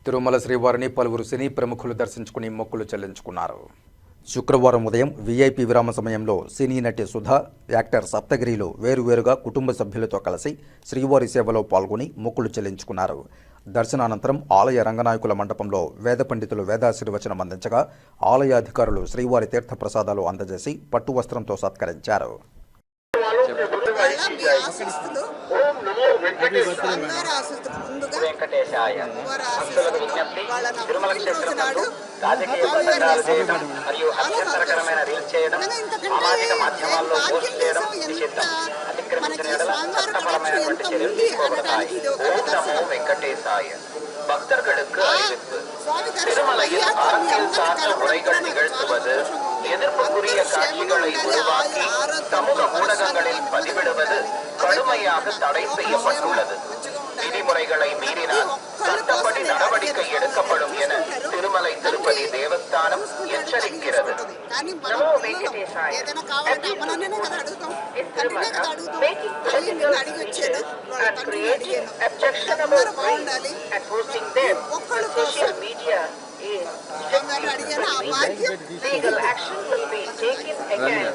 తిరుమల శ్రీవారిని పలువురు సినీ ప్రముఖులు దర్శించుకుని మొక్కులు చెల్లించుకున్నారు. శుక్రవారం ఉదయం వీఐపీ విరామ సమయంలో సినీ నటి సుధా, యాక్టర్ సప్తగిరిలు వేరువేరుగా కుటుంబ సభ్యులతో కలిసి శ్రీవారి సేవలో పాల్గొని మొక్కులు చెల్లించుకున్నారు. దర్శనానంతరం ఆలయ రంగనాయకుల మండపంలో వేద పండితులు వేదాశీర్వచనం అందించగా ఆలయ అధికారులు శ్రీవారి తీర్థప్రసాదాలు అందజేసి పట్టు వస్త్రంతో సత్కరించారు. రాజకీయ ప్రసంగాలు చేయడం మరియు అభ్యంతరకరమైన రీల్స్ చేయడం, సామాజిక మాధ్యమాల్లో పోస్ట్ చేయడం నిషిద్ధం. అతిక్రమించిన ఎడల చట్టపరమైనటువంటి చర్యలు తీసుకోబడతాయి. ఓం నమో వెంకటేశాయ. பக்தர்களுக்கு அறிவிப்பு. திருமலையில் அரசியல் சார்ந்த முறைகள் நிகழ்த்துவது, எதிர்ப்புக்குரிய காட்சிகளை உருவாக்கி சமூக ஊடகங்களில் பதிவிடுவது கடுமையாக தடை செய்யப்பட்டுள்ளது. விதிமுறைகளை மீறினால் சட்டப்படி நடவடிக்கை எடுக்கப்படும் என திருமலை திருப்பதி தேவஸ்தானம் எச்சரிக்கிறது. நமோ வெங்கடேசாய. Making political speeches and creating objectionable tweets and posting them on social media is legal action will be taken against